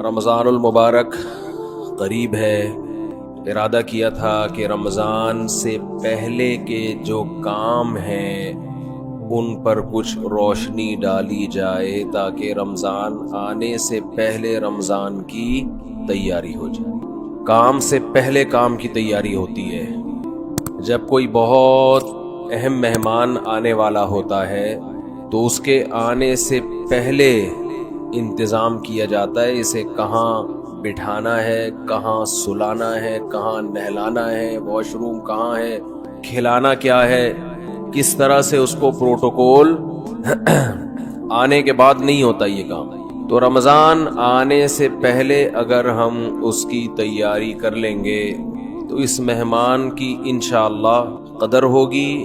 رمضان المبارک قریب ہے. ارادہ کیا تھا کہ رمضان سے پہلے کے جو کام ہیں ان پر کچھ روشنی ڈالی جائے تاکہ رمضان آنے سے پہلے رمضان کی تیاری ہو جائے. کام سے پہلے کام کی تیاری ہوتی ہے. جب کوئی بہت اہم مہمان آنے والا ہوتا ہے تو اس کے آنے سے پہلے انتظام کیا جاتا ہے. اسے کہاں بٹھانا ہے, کہاں سلانا ہے, کہاں نہلانا ہے, واش روم کہاں ہے, کھلانا کیا ہے, کس طرح سے اس کو پروٹوکول. آنے کے بعد نہیں ہوتا یہ کام. تو رمضان آنے سے پہلے اگر ہم اس کی تیاری کر لیں گے تو اس مہمان کی انشاءاللہ قدر ہوگی.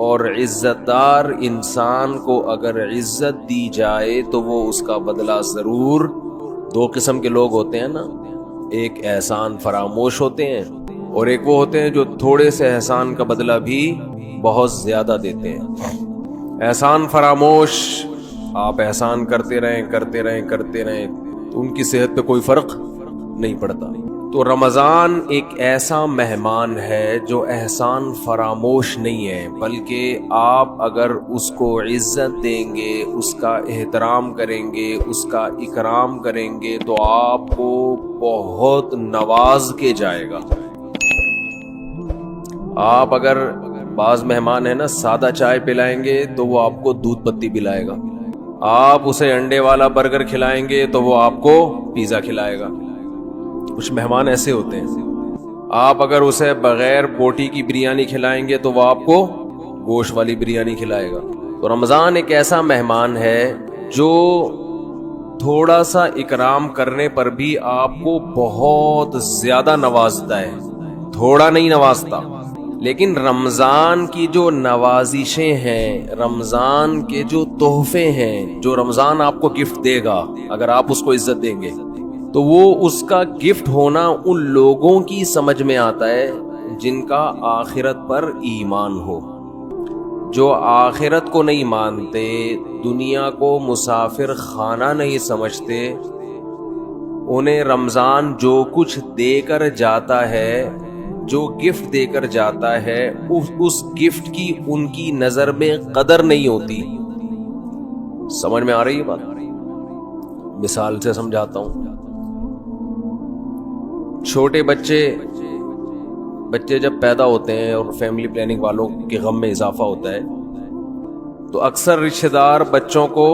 اور عزت دار انسان کو اگر عزت دی جائے تو وہ اس کا بدلہ ضرور. دو قسم کے لوگ ہوتے ہیں نا, ایک احسان فراموش ہوتے ہیں اور ایک وہ ہوتے ہیں جو تھوڑے سے احسان کا بدلہ بھی بہت زیادہ دیتے ہیں. احسان فراموش, آپ احسان کرتے رہیں تو ان کی صحت پہ کوئی فرق نہیں پڑتا. تو رمضان ایک ایسا مہمان ہے جو احسان فراموش نہیں ہے, بلکہ آپ اگر اس کو عزت دیں گے, اس کا احترام کریں گے, اس کا اکرام کریں گے تو آپ کو بہت نواز کے جائے گا. آپ اگر بعض مہمان ہیں نا سادہ چائے پلائیں گے تو وہ آپ کو دودھ پتی پلائے گا. آپ اسے انڈے والا برگر کھلائیں گے تو وہ آپ کو پیزا کھلائے گا. کچھ مہمان ایسے ہوتے ہیں. آپ اگر اسے بغیر بوٹی کی بریانی کھلائیں گے تو وہ آپ کو گوشت والی بریانی کھلائے گا. تو رمضان ایک ایسا مہمان ہے جو تھوڑا سا اکرام کرنے پر بھی آپ کو بہت زیادہ نوازتا ہے. تھوڑا نہیں نوازتا, لیکن رمضان کی جو نوازشیں ہیں, رمضان کے جو تحفے ہیں, جو رمضان آپ کو گفٹ دے گا اگر آپ اس کو عزت دیں گے تو وہ اس کا گفٹ ہونا ان لوگوں کی سمجھ میں آتا ہے جن کا آخرت پر ایمان ہو. جو آخرت کو نہیں مانتے, دنیا کو مسافر خانہ نہیں سمجھتے, انہیں رمضان جو کچھ دے کر جاتا ہے, جو گفٹ دے کر جاتا ہے, اس گفٹ کی ان کی نظر میں قدر نہیں ہوتی. سمجھ میں آ رہی ہے بات؟ مثال سے سمجھاتا ہوں. چھوٹے بچے جب پیدا ہوتے ہیں اور فیملی پلاننگ والوں کے غم میں اضافہ ہوتا ہے تو اکثر رشتہ دار بچوں کو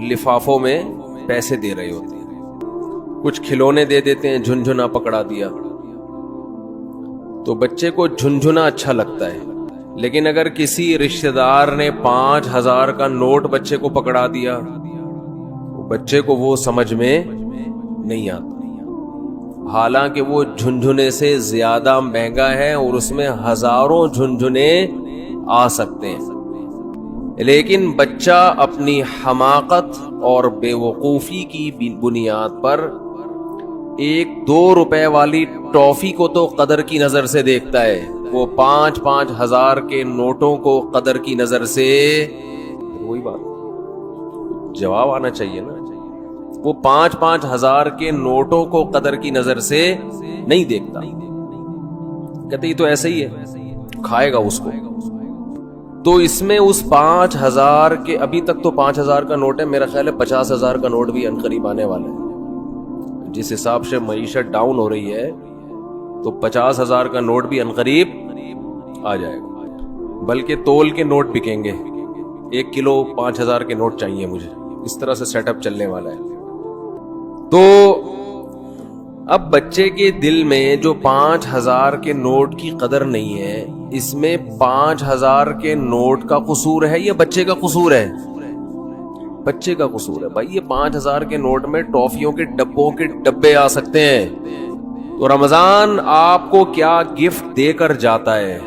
لفافوں میں پیسے دے رہے ہوتے ہیں. کچھ کھلونے دے دیتے ہیں, جھنجھنا پکڑا دیا تو بچے کو جھنجھنا اچھا لگتا ہے. لیکن اگر کسی رشتہ دار نے 5,000 کا نوٹ بچے کو پکڑا دیا, بچے کو وہ سمجھ میں نہیں آتا, حالانکہ وہ جھنجھنے سے زیادہ مہنگا ہے اور اس میں ہزاروں جھنجھنے آ سکتے ہیں. لیکن بچہ اپنی حماقت اور بے وقوفی کی بنیاد پر 1-2 روپے والی ٹافی کو تو قدر کی نظر سے دیکھتا ہے, وہ 5-5 ہزار کے نوٹوں کو قدر کی نظر سے. وہی بات جواب آنا چاہیے نا. وہ 5-5 ہزار کے نوٹوں کو قدر کی نظر سے نہیں دیکھتا. کہتے یہ تو ایسے ہی ہے, کھائے گا اس کو. تو اس میں اس 5,000 کے, ابھی تک تو 5,000 کا نوٹ ہے, میرا خیال ہے 50,000 کا نوٹ بھی عنقریب آنے والا ہے. جس حساب سے معیشت ڈاؤن ہو رہی ہے تو 50,000 کا نوٹ بھی عنقریب آ جائے گا. بلکہ تول کے نوٹ بکیں گے, 1 کلو 5,000 کے نوٹ چاہیے مجھے. اس طرح سے سیٹ اپ چلنے والا ہے. تو اب بچے کے دل میں جو 5,000 کے نوٹ کی قدر نہیں ہے, اس میں 5,000 کے نوٹ کا قصور ہے یا بچے کا قصور ہے؟ بچے کا قصور ہے بھائی. یہ 5,000 کے نوٹ میں ٹافیوں کے ڈبوں کے ڈبے آ سکتے ہیں. تو رمضان آپ کو کیا گفٹ دے کر جاتا ہے,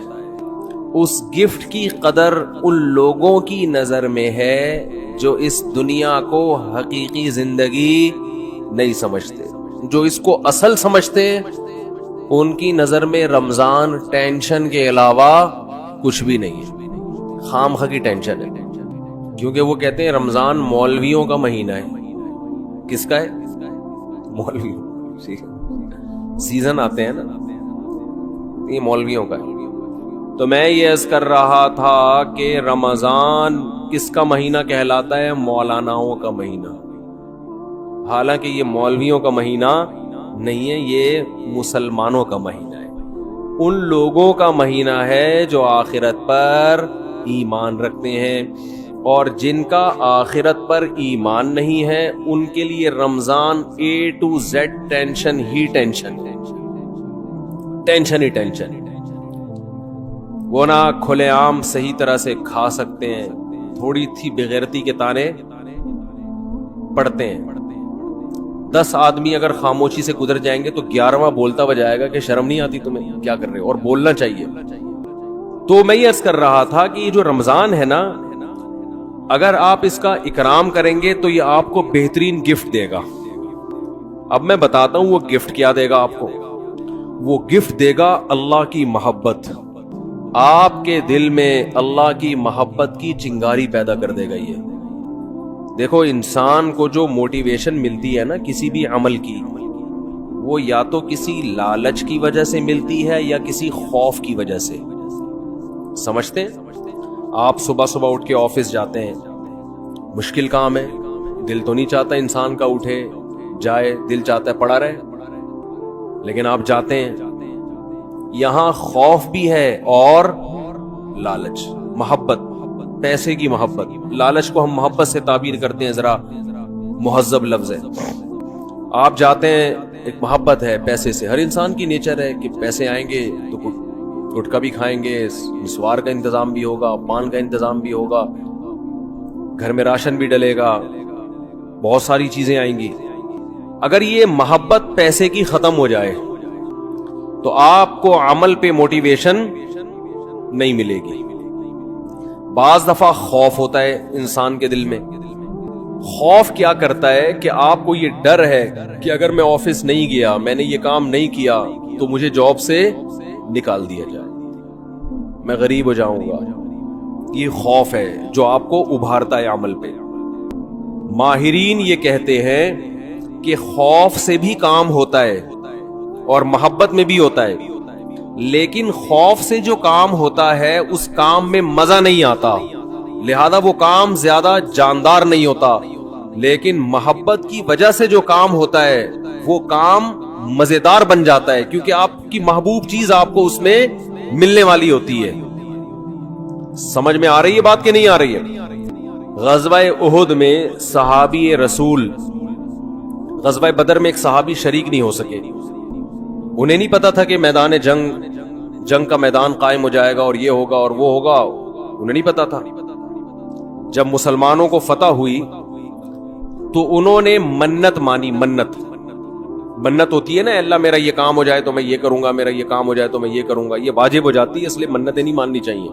اس گفٹ کی قدر ان لوگوں کی نظر میں ہے جو اس دنیا کو حقیقی زندگی نہیں سمجھتے. جو اس کو اصل سمجھتے ان کی نظر میں رمضان ٹینشن کے علاوہ کچھ بھی نہیں ہے, خام خواہ کی ٹینشن ہے. کیونکہ وہ کہتے ہیں رمضان مولویوں کا مہینہ ہے. کس کا ہے؟ مولویوں، سیزن آتے ہیں نا، یہ مولویوں کا ہے۔ تو میں یہ عرض کر رہا تھا کہ رمضان کس کا مہینہ کہلاتا ہے؟ مولاناؤں کا مہینہ، حالانکہ یہ مولویوں کا مہینہ نہیں ہے، یہ مسلمانوں کا مہینہ ہے، ان لوگوں کا مہینہ ہے جو آخرت پر ایمان رکھتے ہیں، اور جن کا آخرت پر ایمان نہیں ہے ان کے لیے رمضان A to Z tension he tension, tension he tension. وہ نہ کھلے عام صحیح طرح سے کھا سکتے ہیں، تھوڑی تھی بغیرتی کے تانے پڑتے ہیں۔ 10 آدمی اگر خاموشی سے گزر جائیں گے تو 11واں بولتا ہوا جائے گا کہ شرم نہیں آتی تمہیں، کیا کر رہے ہو، اور بولنا چاہیے۔ تو میں یہ عرض کر رہا تھا کہ یہ جو رمضان ہے نا، اگر آپ اس کا اکرام کریں گے تو یہ آپ کو بہترین گفٹ دے گا۔ اب میں بتاتا ہوں وہ گفٹ کیا دے گا آپ کو۔ وہ گفٹ دے گا اللہ کی محبت، آپ کے دل میں اللہ کی محبت کی چنگاری پیدا کر دے گا۔ یہ دیکھو، انسان کو جو موٹیویشن ملتی ہے نا کسی بھی عمل کی، وہ یا تو کسی لالچ کی وجہ سے ملتی ہے یا کسی خوف کی وجہ سے۔ سمجھتے ہیں؟ آپ صبح صبح اٹھ کے آفس جاتے ہیں، مشکل کام ہے، دل تو نہیں چاہتا انسان کا اٹھے جائے، دل چاہتا ہے پڑا رہے، لیکن آپ جاتے ہیں، یہاں خوف بھی ہے اور لالچ، محبت، پیسے کی محبت۔ لالچ کو ہم محبت سے تعبیر کرتے ہیں، ذرا مہذب لفظ ہے۔ آپ جاتے ہیں، ایک محبت ہے پیسے سے، ہر انسان کی نیچر ہے کہ پیسے آئیں گے تو گٹکا بھی کھائیں گے، مسوار کا انتظام بھی ہوگا، پان کا انتظام بھی ہوگا، گھر میں راشن بھی ڈلے گا، بہت ساری چیزیں آئیں گی۔ اگر یہ محبت پیسے کی ختم ہو جائے تو آپ کو عمل پہ موٹیویشن نہیں ملے گی۔ بعض دفعہ خوف ہوتا ہے انسان کے دل میں۔ خوف کیا کرتا ہے کہ آپ کو یہ ڈر ہے کہ اگر میں آفس نہیں گیا، میں نے یہ کام نہیں کیا تو مجھے جاب سے نکال دیا جائے، میں غریب ہو جاؤں گا۔ یہ خوف ہے جو آپ کو ابھارتا ہے عمل پہ۔ ماہرین یہ کہتے ہیں کہ خوف سے بھی کام ہوتا ہے اور محبت میں بھی ہوتا ہے، لیکن خوف سے جو کام ہوتا ہے اس کام میں مزہ نہیں آتا، لہذا وہ کام زیادہ جاندار نہیں ہوتا، لیکن محبت کی وجہ سے جو کام ہوتا ہے وہ کام مزیدار بن جاتا ہے، کیونکہ آپ کی محبوب چیز آپ کو اس میں ملنے والی ہوتی ہے۔ سمجھ میں آ رہی ہے بات کہ نہیں آ رہی ہے؟ غزوہ احد میں صحابی رسول، غزوہ بدر میں ایک صحابی شریک نہیں ہو سکے، انہیں نہیں پتا تھا کہ میدان جنگ کا میدان قائم ہو جائے گا اور یہ ہوگا اور وہ ہوگا، انہیں نہیں پتا تھا۔ جب مسلمانوں کو فتح ہوئی تو انہوں نے منت مانی، منت ہوتی ہے نا، اللہ میرا یہ کام ہو جائے تو میں یہ کروں گا، میرا یہ کام ہو جائے تو میں یہ کروں گا، یہ واجب ہو جاتی ہے، اس لیے منتیں نہیں ماننی چاہیے۔